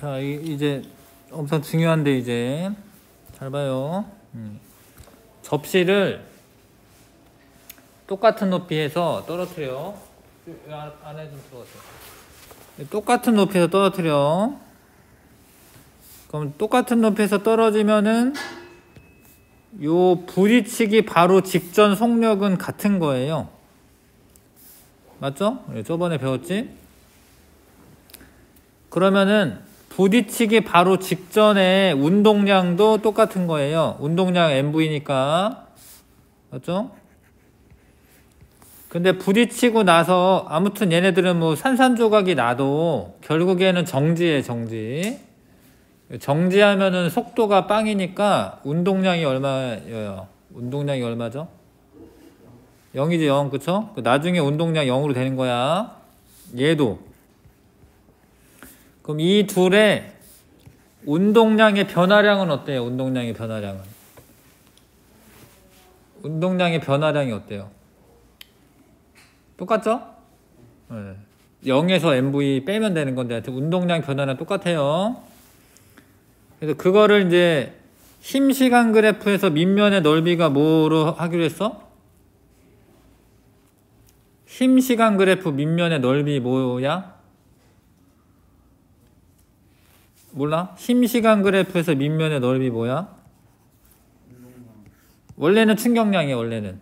자, 이제 엄청 중요한데 이제 잘 봐요. 접시를 똑같은 높이에서 떨어뜨려. 안에 좀 들어가세요. 똑같은 높이에서 떨어뜨려. 그럼 똑같은 높이에서 떨어지면은 요 부딪히기 바로 직전 속력은 같은 거예요. 맞죠? 저번에 배웠지? 그러면은 부딪히기 바로 직전에 운동량도 똑같은 거예요. 운동량 mv니까. 맞죠? 근데 부딪히고 나서 아무튼 얘네들은 뭐 산산조각이 나도 결국에는 정지해, 정지. 정지하면은 속도가 빵이니까 운동량이 얼마예요? 운동량이 얼마죠? 0이지 0, 그쵸? 나중에 운동량 0으로 되는 거야. 얘도. 그럼 이 둘의 운동량의 변화량은 어때요? 운동량의 변화량은. 운동량의 변화량이 어때요? 똑같죠? 네. 0에서 mv 빼면 되는 건데 하여튼 운동량 변화는 똑같아요. 그래서 그거를 이제 힘 시간 그래프에서 밑면의 넓이가 뭐로 하기로 했어? 힘 시간 그래프 밑면의 넓이 뭐야? 몰라? 힘 시간 그래프에서 밑면의 넓이 뭐야? 원래는 충격량이야, 원래는.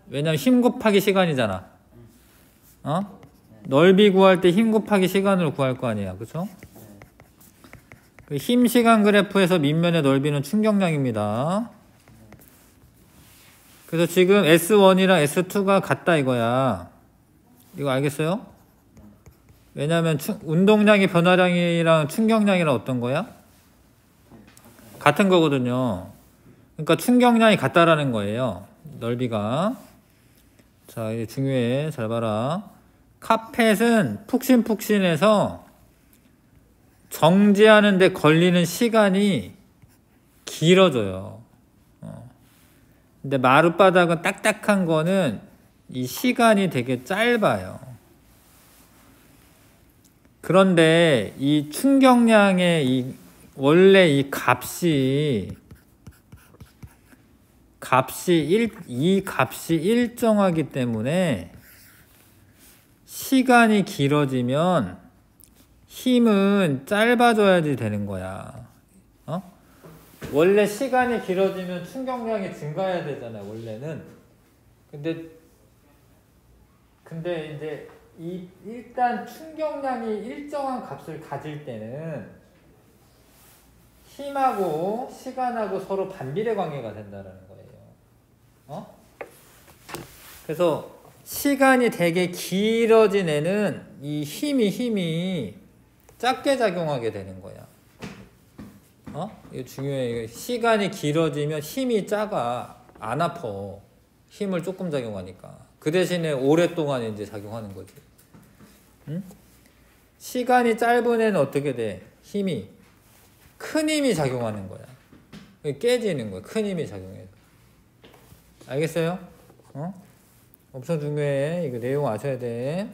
왜냐면 힘 곱하기 시간이잖아. 어? 넓이 구할 때 힘 곱하기 시간으로 구할 거 아니야. 그쵸? 힘 시간 그래프에서 밑면의 넓이는 충격량입니다. 그래서 지금 S1이랑 S2가 같다 이거야. 이거 알겠어요? 왜냐면 운동량의 변화량이랑 충격량이랑 어떤 거야? 같은 거거든요. 그러니까 충격량이 같다라는 거예요. 넓이가. 자, 이게 중요해. 잘 봐라. 카펫은 푹신푹신해서 정지하는 데 걸리는 시간이 길어져요. 근데 마룻바닥은 딱딱한 거는 이 시간이 되게 짧아요. 그런데 이 충격량의 원래 이 값이 일정하기 때문에 시간이 길어지면 힘은 짧아져야지 되는 거야. 원래 시간이 길어지면 충격량이 증가해야 되잖아요, 원래는. 근데 이제 일단 충격량이 일정한 값을 가질 때는 힘하고 시간하고 서로 반비례 관계가 된다는 거예요. 그래서 시간이 되게 길어진 애는 이 힘이 작게 작용하게 되는 거야. 이거 중요해. 시간이 길어지면 힘이 작아. 안 아파. 힘을 조금 작용하니까. 그 대신에 오랫동안 이제 작용하는 거지. 응? 시간이 짧은 애는 어떻게 돼? 큰 힘이 작용하는 거야. 깨지는 거야. 큰 힘이 작용해서. 알겠어요? 엄청 중요해. 이거 내용 아셔야 돼.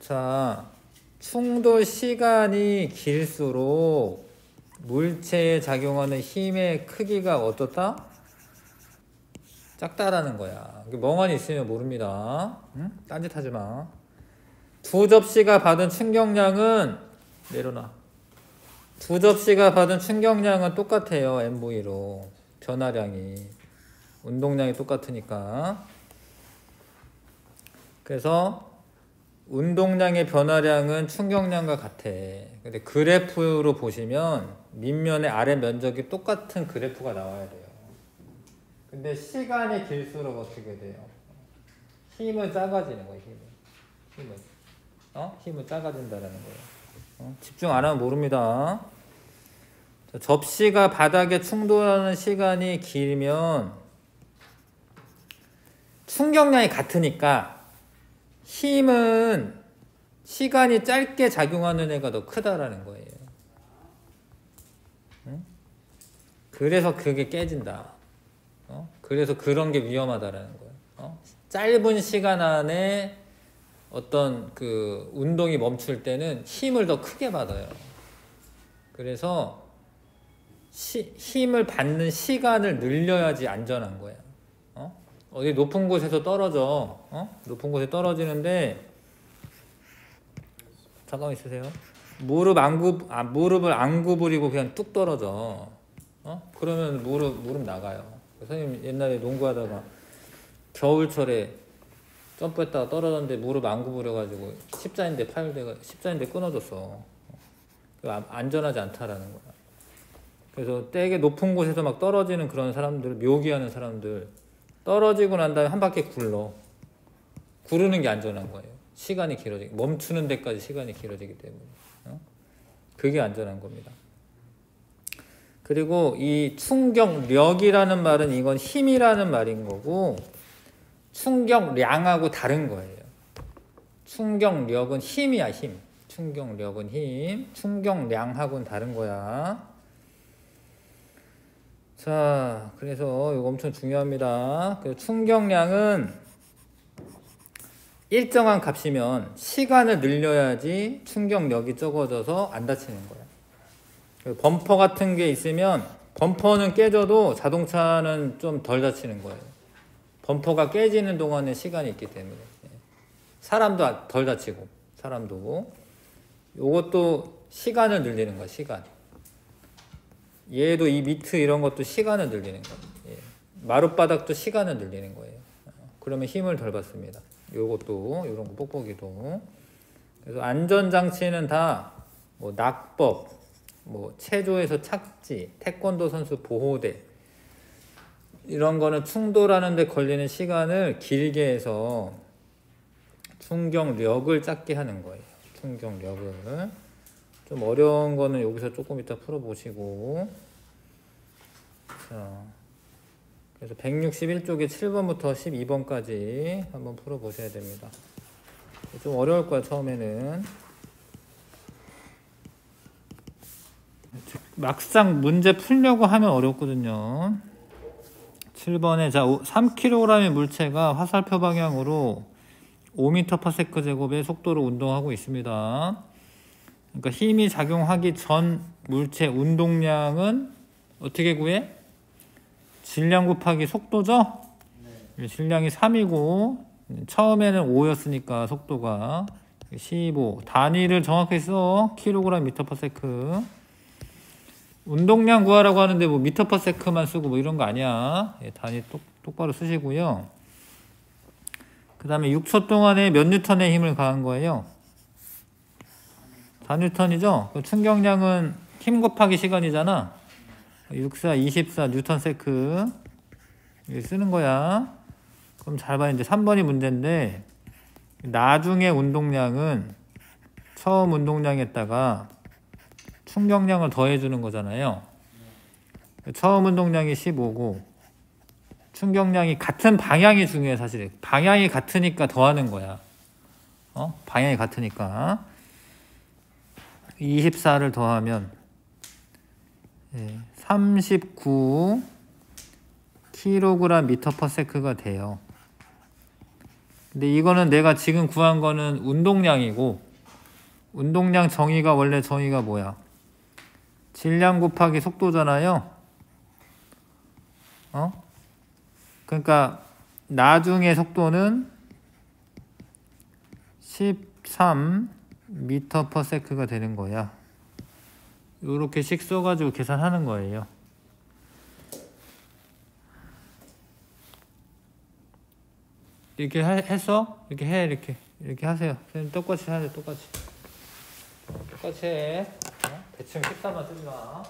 자, 충돌 시간이 길수록 물체에 작용하는 힘의 크기가 어떻다? 작다라는 거야. 멍하니 있으면 모릅니다. 응? 딴짓하지 마. 두 접시가 받은 충격량은 내려놔. 두 접시가 받은 충격량은 똑같아요. mv로. 변화량이. 운동량이 똑같으니까. 그래서 운동량의 변화량은 충격량과 같아. 근데 그래프로 보시면 밑면의 아래 면적이 똑같은 그래프가 나와야 돼요. 근데 시간이 길수록 어떻게 돼요? 힘은 작아지는 거예요. 힘은 작아진다는 거예요. 집중 안 하면 모릅니다. 접시가 바닥에 충돌하는 시간이 길면 충격량이 같으니까 힘은 시간이 짧게 작용하는 애가 더 크다라는 거예요. 그래서 그게 깨진다. 그래서 그런 게 위험하다라는 거예요. 짧은 시간 안에 어떤 그 운동이 멈출 때는 힘을 더 크게 받아요. 그래서 힘을 받는 시간을 늘려야지 안전한 거야. 어디 높은 곳에서 떨어져. 높은 곳에 떨어지는데 잠깐만 있으세요. 무릎을 안 구부리고 그냥 뚝 떨어져. 그러면 무릎 나가요. 선생님 옛날에 농구하다가 겨울철에 점프했다가 떨어졌는데 무릎 안 구부려가지고 십자인대 끊어졌어. 안전하지 않다라는 거야. 그래서 되게 높은 곳에서 막 떨어지는 그런 사람들, 묘기하는 사람들, 떨어지고 난 다음에 한 바퀴 구르는 게 안전한 거예요. 시간이 길어지기, 멈추는 데까지 시간이 길어지기 때문에. 그게 안전한 겁니다. 그리고 이 충격력이라는 말은 이건 힘이라는 말인 거고, 충격량하고 다른 거예요. 충격력은 힘이야, 힘. 충격력은 힘. 충격량하고는 다른 거야. 자, 그래서 이거 엄청 중요합니다. 충격량은 일정한 값이면 시간을 늘려야지 충격력이 적어져서 안 다치는 거야. 범퍼 같은 게 있으면 범퍼는 깨져도 자동차는 좀 덜 다치는 거예요. 범퍼가 깨지는 동안에 시간이 있기 때문에. 사람도 덜 다치고, 사람도. 요것도 시간을 늘리는 거야, 시간. 얘도 이 미트 이런 것도 시간을 늘리는 거예요. 마룻바닥도 시간을 늘리는 거예요. 그러면 힘을 덜 받습니다. 요것도, 요런 거 뽁뽁이도. 그래서 안전장치는 다, 뭐, 낙법, 뭐, 체조에서 착지, 태권도 선수 보호대, 이런 거는 충돌하는데 걸리는 시간을 길게 해서 충격력을 작게 하는 거예요. 충격력을. 좀 어려운 거는 여기서 조금 이따 풀어보시고. 자, 그래서 161쪽에 7번부터 12번까지 한번 풀어보셔야 됩니다. 좀 어려울 거야, 처음에는. 막상 문제 풀려고 하면 어렵거든요. 7번에 자 3kg의 물체가 화살표 방향으로 5m/s 제곱의 속도로 운동하고 있습니다. 그러니까 힘이 작용하기 전 물체 운동량은 어떻게 구해? 질량 곱하기 속도죠? 네. 질량이 3이고 처음에는 5였으니까 속도가 15. 단위를 정확히 써. kg m/s. 운동량 구하라고 하는데 뭐 m/s만 쓰고 뭐 이런 거 아니야. 단위 똑바로 쓰시고요. 그 다음에 6초 동안에 몇 뉴턴의 힘을 가한 거예요? 4뉴턴이죠? 충격량은 힘 곱하기 시간이잖아. 64, 24 뉴턴세크. 이렇게 쓰는 거야. 그럼 잘 봐. 이제 3번이 문제인데, 나중에 운동량은 처음 운동량에다가 충격량을 더해주는 거잖아요. 처음 운동량이 15고, 충격량이 같은 방향이 중요해, 사실. 방향이 같으니까 더하는 거야. 방향이 같으니까. 24를 더하면 39 kg/s가 돼요. 근데 이거는 내가 지금 구한 거는 운동량이고, 운동량 정의가 원래 정의가 뭐야? 질량 곱하기 속도잖아요. 그러니까 나중에 속도는 13m/s가 되는 거야. 요렇게 식 써가지고 계산하는 거예요. 이렇게 해서 이렇게 해. 이렇게 하세요. 선생님 똑같이 하세요. 똑같이 해. 대충 14만 쓰지 마.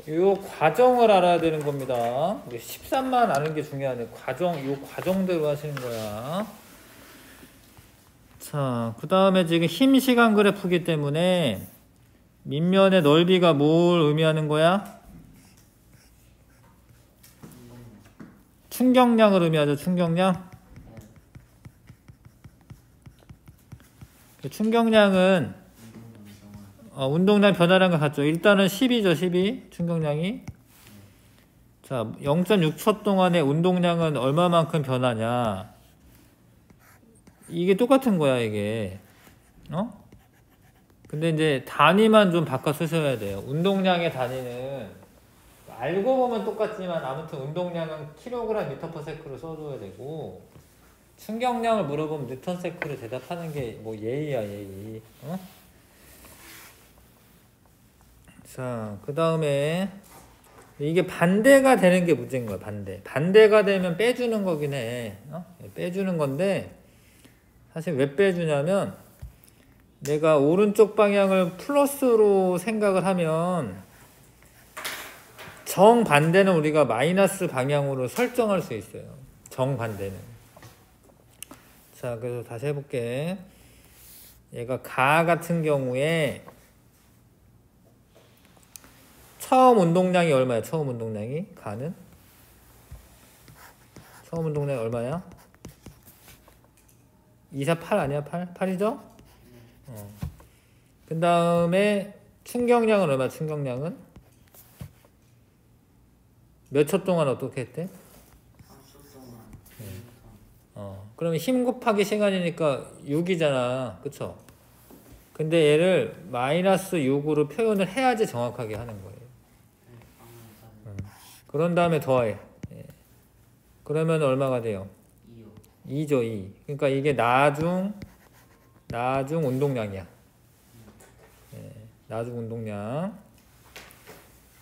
요 과정을 알아야 되는 겁니다. 13만 아는 게 중요하네. 요 과정대로 하시는 거야. 자, 그 다음에 지금 힘 시간 그래프기 때문에 밑면의 넓이가 뭘 의미하는 거야? 충격량을 의미하죠. 충격량. 충격량은 운동량 변화량과 같죠. 일단은 10이죠. 12 충격량이. 자, 0.6초 동안의 운동량은 얼마만큼 변하냐. 이게 똑같은 거야 이게. 근데 이제 단위만 좀 바꿔 쓰셔야 돼요. 운동량의 단위는 알고 보면 똑같지만 아무튼 운동량은 킬로그램 미터 퍼 세크로 써줘야 되고, 충격량을 물어보면 뉴턴 세크로 대답하는 게 뭐 예의야 예의. 자, 그 다음에 이게 반대가 되는 게 문제인 거야. 반대가 되면 빼주는 거긴 해. 빼주는 건데 사실 왜 빼주냐면, 내가 오른쪽 방향을 플러스로 생각을 하면 정반대는 우리가 마이너스 방향으로 설정할 수 있어요. 정반대는. 자, 그래서 다시 해볼게. 얘가 가 같은 경우에 처음 운동량이 얼마야? 처음 운동량이? 가는? 처음 운동량이 얼마야? 248 아니야? 8이죠? 그 다음에 충격량은 얼마야? 충격량은? 몇 초 동안 어떻게 했대? 3초 동안. 그러면 힘 곱하기 시간이니까 6이잖아. 그쵸? 근데 얘를 마이너스 6으로 표현을 해야지 정확하게 하는 거예요. 그런 다음에 더해. 그러면 얼마가 돼요? 2죠, 2. 그러니까 이게 나중 운동량이야. 나중 운동량.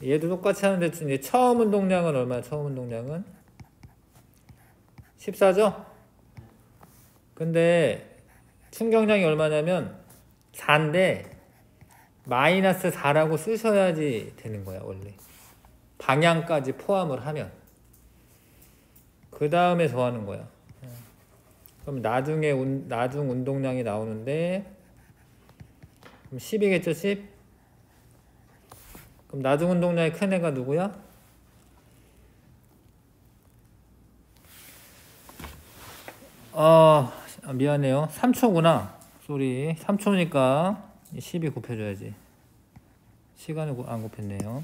얘도 똑같이 하는데 이제 처음 운동량은 얼마야? 처음 운동량은 14죠? 근데 충격량이 얼마냐면 4인데 마이너스 4라고 쓰셔야지 되는 거야 원래. 방향까지 포함을 하면. 그 다음에 더하는 거야. 그럼 나중 운동량이 나오는데, 그럼 10이겠죠? 10? 그럼 나중 운동량의 큰 애가 누구야? 미안해요. 3초구나. 쏘리. 3초니까 10이 곱해줘야지. 시간을 안 곱했네요.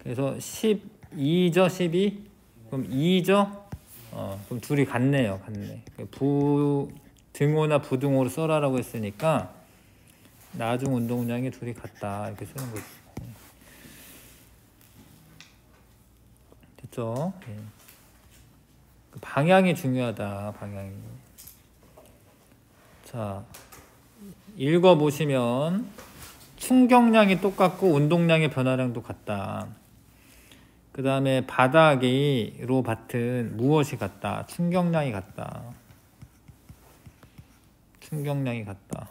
그래서 12죠? 12? 그럼 2죠? 그럼 둘이 같네요. 같네. 등호나 부등호로 써라라고 했으니까 나중 운동량이 둘이 같다. 이렇게 쓰는 거지. 됐죠? 예. 방향이 중요하다. 방향이. 자, 읽어보시면 충격량이 똑같고 운동량의 변화량도 같다. 그 다음에 바닥으로 밭은 무엇이 같다? 충격량이 같다. 충격량이 같다.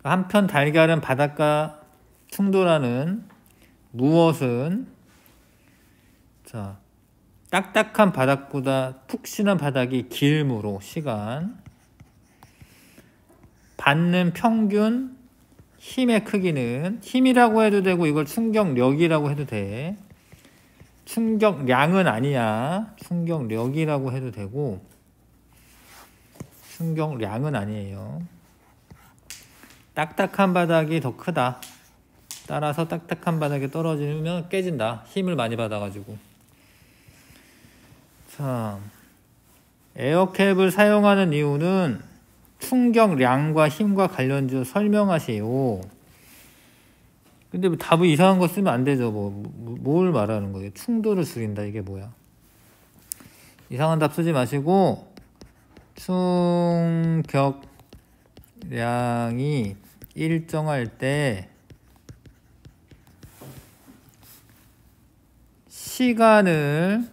한편 달걀은 바닥과 충돌하는 무엇은, 자, 딱딱한 바닥보다 푹신한 바닥이 길므로 시간, 받는 평균 힘의 크기는, 힘이라고 해도 되고 이걸 충격력이라고 해도 돼. 충격량은 아니야. 충격력이라고 해도 되고 충격량은 아니에요. 딱딱한 바닥이 더 크다. 따라서 딱딱한 바닥에 떨어지면 깨진다. 힘을 많이 받아가지고. 자, 에어캡을 사용하는 이유는 충격량과 힘과 관련지어 설명하세요. 근데 뭐 답을 이상한 거 쓰면 안 되죠. 뭘 말하는 거예요? 충돌을 줄인다. 이게 뭐야? 이상한 답 쓰지 마시고 충격량이 일정할 때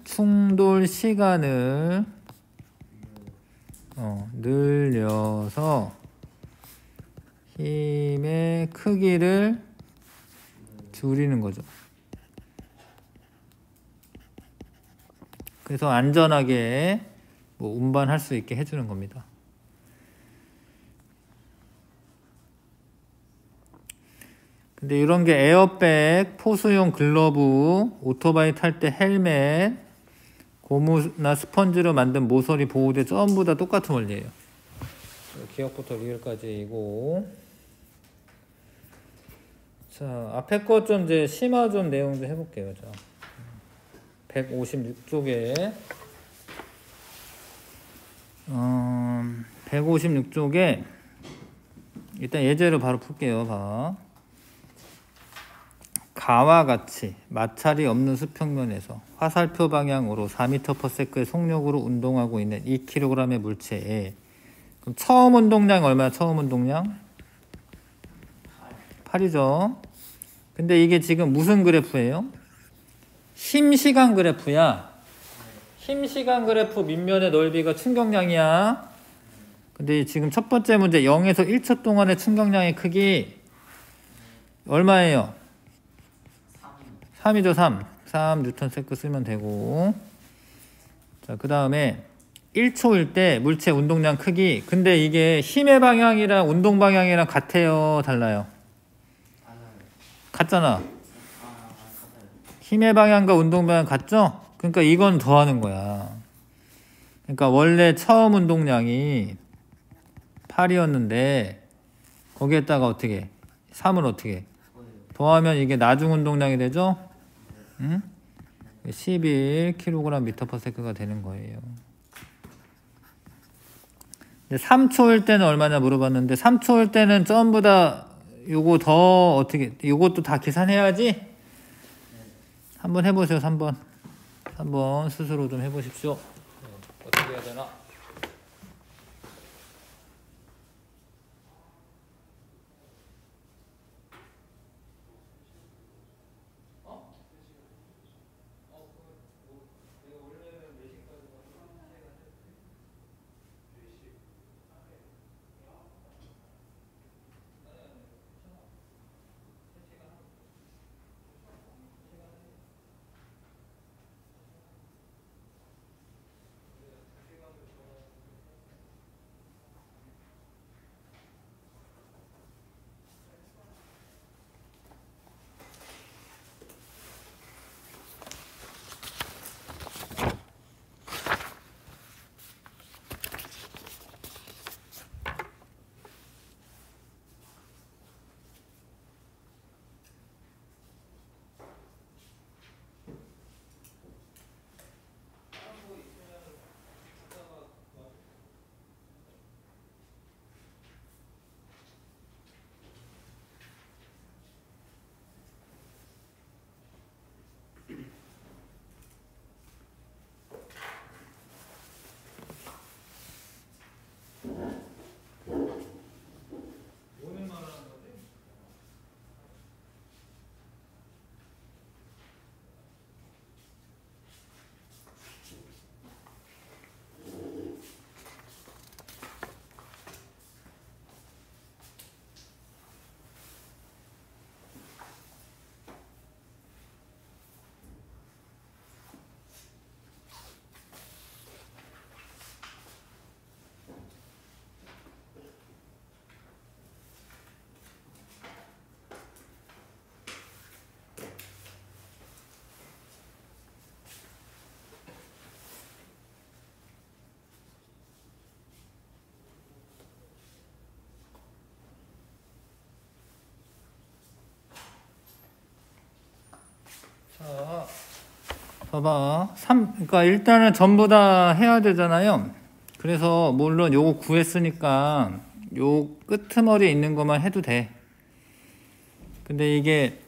충돌 시간을 늘려서 힘의 크기를 줄이는 거죠. 그래서 안전하게 뭐 운반할 수 있게 해주는 겁니다. 근데 이런 게 에어백, 포수용 글러브, 오토바이 탈 때 헬멧, 고무나 스펀지로 만든 모서리 보호대 전부 다 똑같은 원리예요. 기억부터 리을까지이고. 자, 앞에 거 좀 이제 심화 좀 내용 좀 해볼게요. 자, 156쪽에 156쪽에 일단 예제를 바로 풀게요. 봐. 가와 같이 마찰이 없는 수평면에서 화살표 방향으로 4m/s의 속력으로 운동하고 있는 2kg의 물체에, 그럼 처음 운동량 얼마야? 처음 운동량 8이죠. 근데 이게 지금 무슨 그래프예요? 힘시간 그래프야. 힘시간 그래프 밑면의 넓이가 충격량이야. 근데 지금 첫 번째 문제 0에서 1초 동안의 충격량의 크기 얼마예요? 3이죠. 3 뉴턴 세크 쓰면 되고. 자, 그 다음에 1초일 때 물체 운동량 크기. 근데 이게 힘의 방향이랑 운동 방향이랑 같아요? 달라요? 같잖아. 힘의 방향과 운동 방향 같죠? 그러니까 이건 더하는 거야. 그러니까 원래 처음 운동량이 8이었는데 거기에다가 어떻게 3을 어떻게 더하면 이게 나중 운동량이 되죠? 응? 11kg/m/s가 되는 거예요. 3초일 때는 얼마냐 물어봤는데 3초일 때는 전부 다 요거 더 어떻게, 요것도 다 계산해야지? 한번 해보세요. 3번 스스로 좀 해보십시오. 어떻게 해야 되나? 자, 봐봐. 그러니까 일단은 전부 다 해야 되잖아요. 그래서 물론 요거 구했으니까 요 끄트머리에 있는 것만 해도 돼. 근데 이게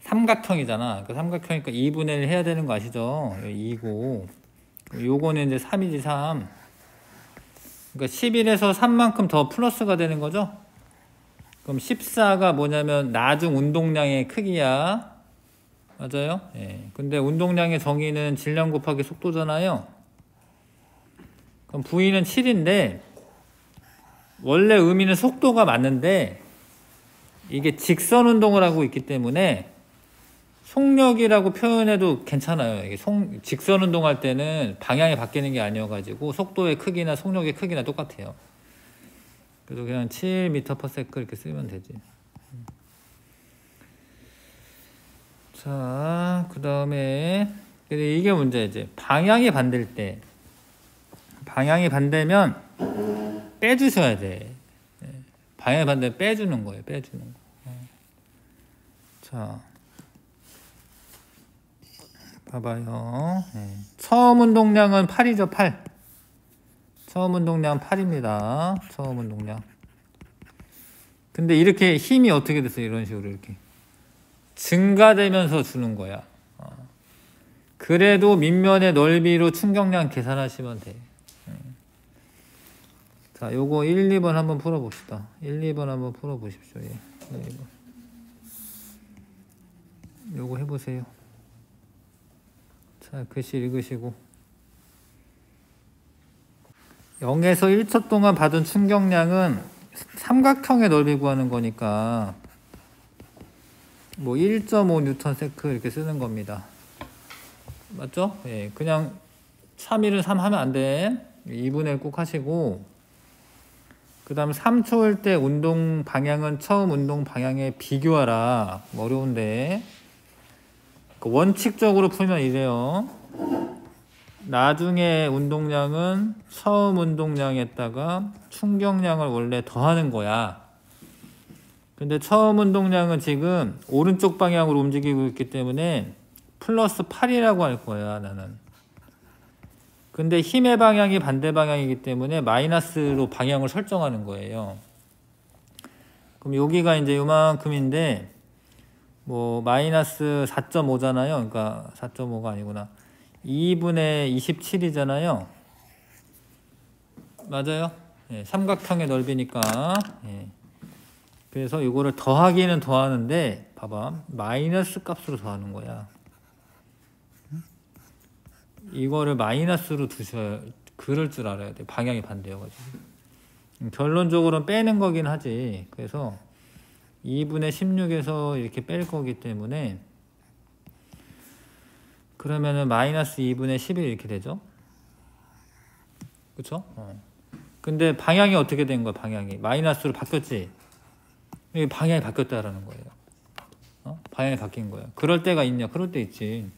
삼각형이잖아. 그 삼각형이니까 2분의 1 해야 되는 거 아시죠? 2고 요거는 이제 3이지 3. 그러니까 11에서 3만큼 더 플러스가 되는 거죠. 그럼 14가 뭐냐면 나중 운동량의 크기야. 맞아요? 예. 근데 운동량의 정의는 질량 곱하기 속도잖아요. 그럼 V는 7인데 원래 의미는 속도가 맞는데 이게 직선 운동을 하고 있기 때문에 속력이라고 표현해도 괜찮아요. 이게 직선 운동할 때는 방향이 바뀌는 게 아니어가지고 속도의 크기나 속력의 크기나 똑같아요. 그래서 그냥 7m/s 이렇게 쓰면 되지. 자, 그 다음에 이게 문제지. 방향이 반대일 때, 방향이 반대면 빼주셔야 돼. 방향이 반대면 빼주는 거예요. 빼주는 거. 자, 봐봐요. 처음 운동량은 8이죠. 8. 처음 운동량 8입니다. 처음 운동량. 근데 이렇게 힘이 어떻게 됐어요? 이런 식으로 이렇게 증가되면서 주는 거야. 그래도 밑면의 넓이로 충격량 계산하시면 돼. 자, 요거 1, 2번 한번 풀어봅시다. 1, 2번 한번 풀어보십시오. 예. 1, 2번. 요거 해보세요. 자, 글씨 읽으시고. 0에서 1초 동안 받은 충격량은 삼각형의 넓이 구하는 거니까 뭐 1.5N/s 이렇게 쓰는 겁니다. 맞죠? 예, 그냥 3일은 3 하면 안 돼. 2분의 1 꼭 하시고, 그 다음 3초일 때 운동 방향은 처음 운동 방향에 비교하라. 어려운데 원칙적으로 풀면 이래요. 나중에 운동량은 처음 운동량에다가 충격량을 원래 더하는 거야. 근데 처음 운동량은 지금 오른쪽 방향으로 움직이고 있기 때문에 플러스 8이라고 할 거야, 나는. 근데 힘의 방향이 반대 방향이기 때문에 마이너스로 방향을 설정하는 거예요. 그럼 여기가 이제 요만큼인데, 뭐, 마이너스 4.5잖아요. 그러니까 4.5가 아니구나. 2분의 27이잖아요. 맞아요? 예, 삼각형의 넓이니까. 예. 그래서 이거를 더하기는 더하는데, 봐봐. 마이너스 값으로 더하는 거야. 이거를 마이너스로 두셔야, 그럴 줄 알아야 돼. 방향이 반대여가지고. 결론적으로는 빼는 거긴 하지. 그래서 2분의 16에서 이렇게 뺄 거기 때문에, 그러면은 마이너스 2분의 11 이렇게 되죠? 그쵸? 근데 방향이 어떻게 된 거야, 방향이? 마이너스로 바뀌었지? 방향이 바뀌었다라는 거예요. 방향이 바뀐 거야. 그럴 때가 있냐? 그럴 때 있지.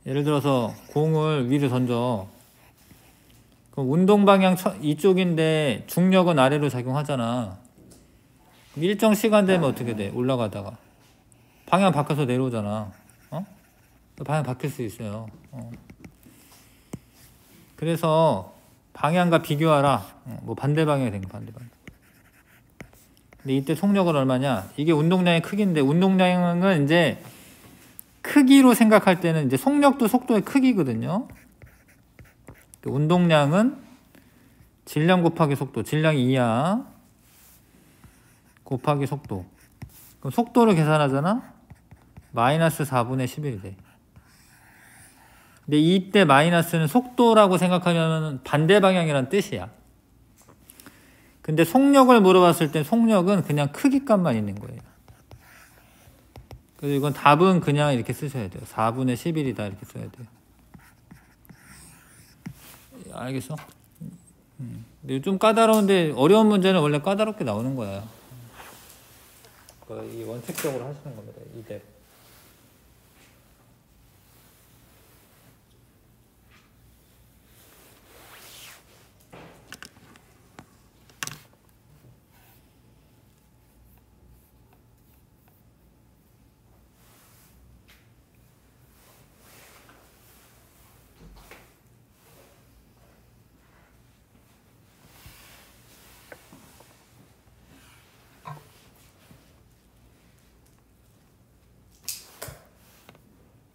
예를 들어서 공을 위로 던져. 그럼 운동 방향 이쪽인데 중력은 아래로 작용하잖아. 그럼 일정 시간 되면 어떻게 돼? 올라가다가 방향 바뀌어서 내려오잖아. 방향 바뀔 수 있어요. 그래서 방향과 비교하라. 뭐 반대 방향이 된 거, 반대 방향. 근데 이때 속력은 얼마냐? 이게 운동량의 크기인데, 운동량은 이제 크기로 생각할 때는 이제 속력도 속도의 크기거든요. 운동량은 질량 곱하기 속도, 질량이 2야 곱하기 속도. 그럼 속도를 계산하잖아? 마이너스 4분의 11이 돼. 근데 이때 마이너스는 속도라고 생각하면 반대 방향이란 뜻이야. 근데 속력을 물어봤을 때 속력은 그냥 크기 값만 있는 거예요. 그래서 이건 답은 그냥 이렇게 쓰셔야 돼요. 4분의 11이다 이렇게 써야 돼요. 알겠어? 근데 좀 까다로운데, 어려운 문제는 원래 까다롭게 나오는 거야. 이 원칙적으로 하시는 겁니다. 이대로.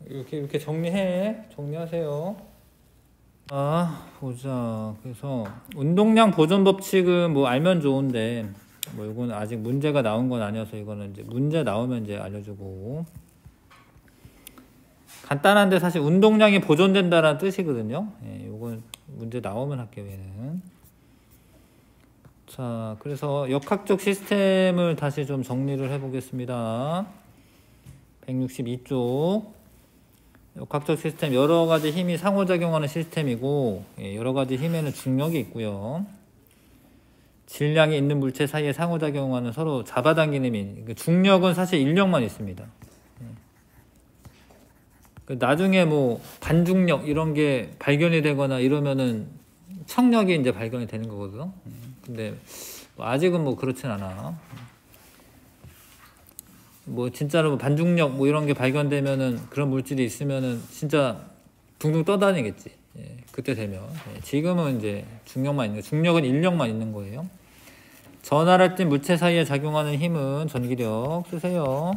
이렇게 정리하세요. 보자. 그래서 운동량 보존 법칙은 뭐 알면 좋은데, 뭐 이건 아직 문제가 나온 건 아니어서 이거는 이제 문제 나오면 이제 알려주고. 간단한데 사실 운동량이 보존된다라는 뜻이거든요. 예, 이건 문제 나오면 할게요. 얘는. 자, 그래서 역학적 시스템을 다시 좀 정리를 해보겠습니다. 162쪽. 역학적 시스템, 여러 가지 힘이 상호작용하는 시스템이고, 여러 가지 힘에는 중력이 있고요. 질량이 있는 물체 사이에 상호작용하는 서로 잡아당기는 힘. 중력은 사실 인력만 있습니다. 나중에 뭐 반중력 이런 게 발견이 되거나 이러면은 청력이 이제 발견이 되는 거거든요. 근데 아직은 뭐 그렇진 않아. 뭐 진짜로 뭐 반중력 뭐 이런 게 발견되면은 그런 물질이 있으면은 진짜 둥둥 떠다니겠지. 예, 그때 되면. 예, 지금은 이제 중력만 있는, 중력은 인력만 있는 거예요. 전하랄 때 물체 사이에 작용하는 힘은 전기력 쓰세요.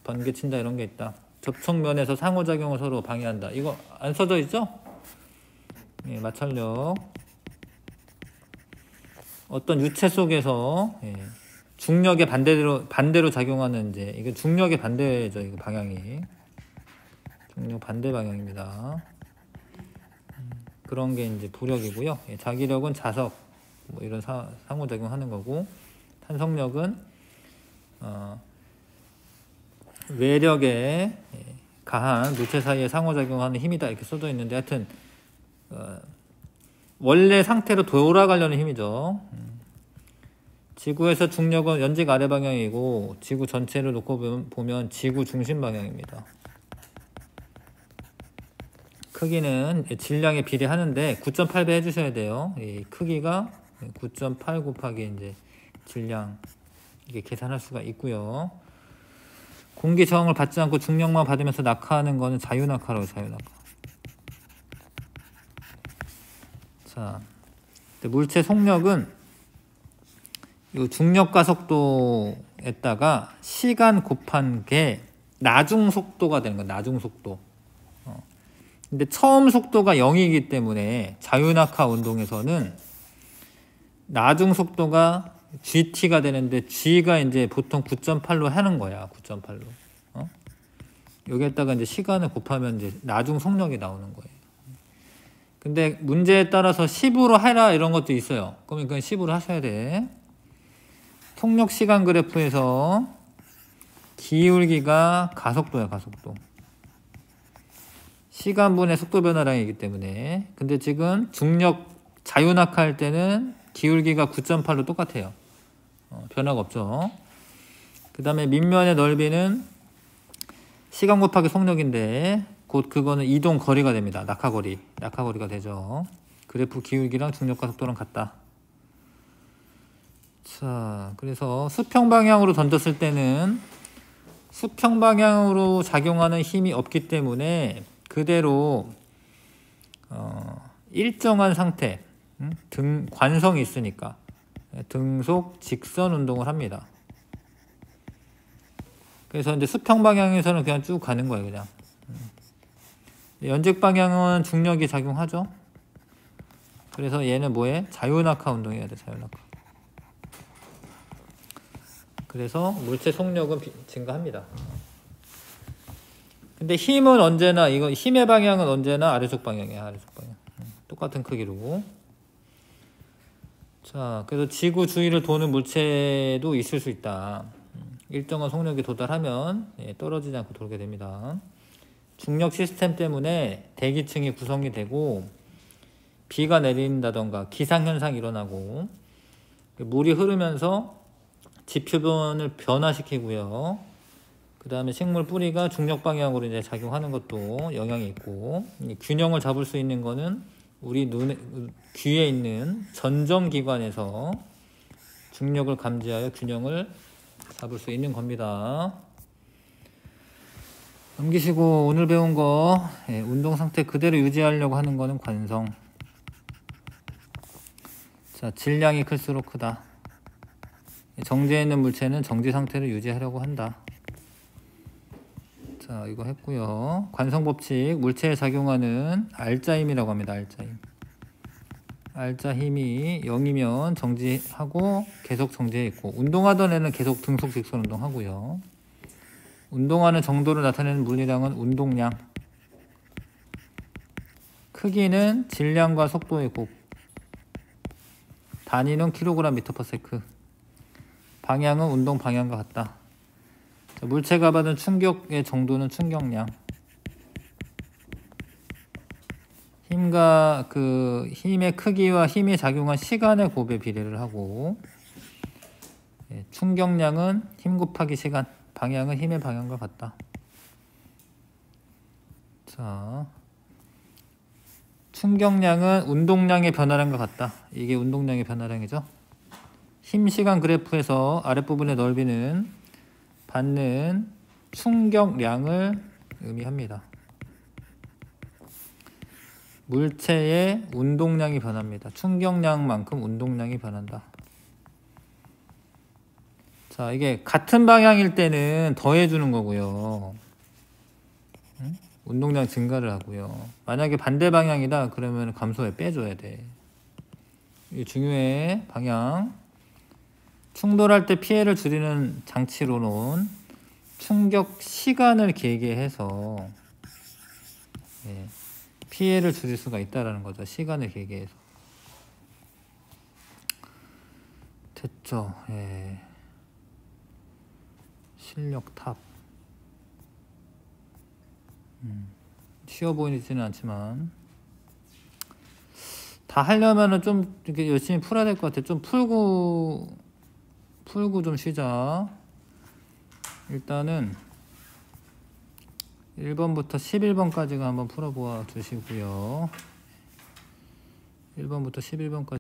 번개친다 이런 게 있다. 접촉면에서 상호작용을 서로 방해한다. 이거 안 써져 있죠? 예, 마찰력. 어떤 유체 속에서 중력의 반대로 작용하는 이제 이게 중력의 반대죠. 이거 방향이 중력 반대 방향입니다. 그런 게 이제 부력이고요. 자기력은 자석 뭐 이런 상호작용하는 거고, 탄성력은 외력에 가한 물체 사이에 상호작용하는 힘이다 이렇게 써져 있는데, 하여튼 원래 상태로 돌아가려는 힘이죠. 지구에서 중력은 연직 아래 방향이고 지구 전체를 놓고 보면 지구 중심 방향입니다. 크기는 질량에 비례하는데 9.8배 해주셔야 돼요. 이 크기가 9.8 곱하기 이제 질량, 이게 계산할 수가 있고요. 공기 저항을 받지 않고 중력만 받으면서 낙하하는 거는 자유낙하라고, 자유낙하. 자, 물체 속력은 이 중력 가속도에다가 시간 곱한 게 나중 속도가 되는 거야. 나중 속도. 근데 처음 속도가 0이기 때문에 자유낙하 운동에서는 나중 속도가 GT가 되는데 G가 이제 보통 9.8로 하는 거야. 9.8로. 여기에다가 이제 시간을 곱하면 이제 나중 속력이 나오는 거예요. 근데 문제에 따라서 10으로 해라 이런 것도 있어요. 그러니까 10으로 하셔야 돼. 속력 시간 그래프에서 기울기가 가속도야, 가속도. 시간분의 속도 변화량이기 때문에. 근데 지금 중력 자유낙하 할 때는 기울기가 9.8로 똑같아요. 변화가 없죠. 그 다음에 밑면의 넓이는 시간 곱하기 속력인데 곧 그거는 이동 거리가 됩니다. 낙하거리. 낙하거리가 되죠. 그래프 기울기랑 중력 가속도랑 같다. 자, 그래서 수평 방향으로 던졌을 때는 수평 방향으로 작용하는 힘이 없기 때문에 그대로 일정한 상태, 관성이 있으니까 등속 직선 운동을 합니다. 그래서 이제 수평 방향에서는 그냥 쭉 가는 거예요, 그냥. 연직 방향은 중력이 작용하죠. 그래서 얘는 뭐해? 자유낙하 운동해야 돼, 자유낙하. 그래서 물체 속력은 증가합니다. 근데 힘은 언제나, 이거 힘의 방향은 언제나 아래쪽 방향이야, 아래쪽 방향. 똑같은 크기로. 자, 그래서 지구 주위를 도는 물체도 있을 수 있다. 일정한 속력에 도달하면 떨어지지 않고 돌게 됩니다. 중력 시스템 때문에 대기층이 구성이 되고 비가 내린다던가 기상현상이 일어나고 물이 흐르면서 지표면을 변화시키고요. 그 다음에 식물 뿌리가 중력 방향으로 이제 작용하는 것도 영향이 있고, 균형을 잡을 수 있는 거는 우리 귀에 있는 전정기관에서 중력을 감지하여 균형을 잡을 수 있는 겁니다. 넘기시고 오늘 배운 거 운동 상태 그대로 유지하려고 하는 거는 관성. 자, 질량이 클수록 크다. 정지해 있는 물체는 정지 상태를 유지하려고 한다. 자, 이거 했고요. 관성 법칙, 물체에 작용하는 알자 힘이라고 합니다. 알자 힘. 알자 힘이 0이면 정지하고 계속 정지해 있고, 운동하던 애는 계속 등속 직선 운동하고요. 운동하는 정도를 나타내는 물리량은 운동량. 크기는 질량과 속도의 곱. 단위는 킬로그램 미터 퍼 세크. 방향은 운동 방향과 같다. 자, 물체가 받은 충격의 정도는 충격량. 힘과 그 힘의 크기와 힘이 작용한 시간의 곱의 비례를 하고, 예, 충격량은 힘 곱하기 시간, 방향은 힘의 방향과 같다. 자, 충격량은 운동량의 변화량과 같다. 이게 운동량의 변화량이죠. 힘 시간 그래프에서 아랫부분의 넓이는 받는 충격량을 의미합니다. 물체의 운동량이 변합니다. 충격량만큼 운동량이 변한다. 자, 이게 같은 방향일 때는 더해주는 거고요. 응? 운동량 증가를 하고요. 만약에 반대 방향이다 그러면 감소해, 빼줘야 돼. 이게 중요해. 방향. 충돌할 때 피해를 줄이는 장치로는 충격 시간을 계계해서, 예, 피해를 줄일 수가 있다라는 거죠. 시간을 계계해서. 됐죠. 예. 실력 탑. 쉬워 보이지는 않지만 다 하려면은 좀 이렇게 열심히 풀어야 될 것 같아. 좀 풀고 좀 쉬자. 일단은 1번부터 11번까지가 한번 풀어보아 주시고요. 1번부터 11번까지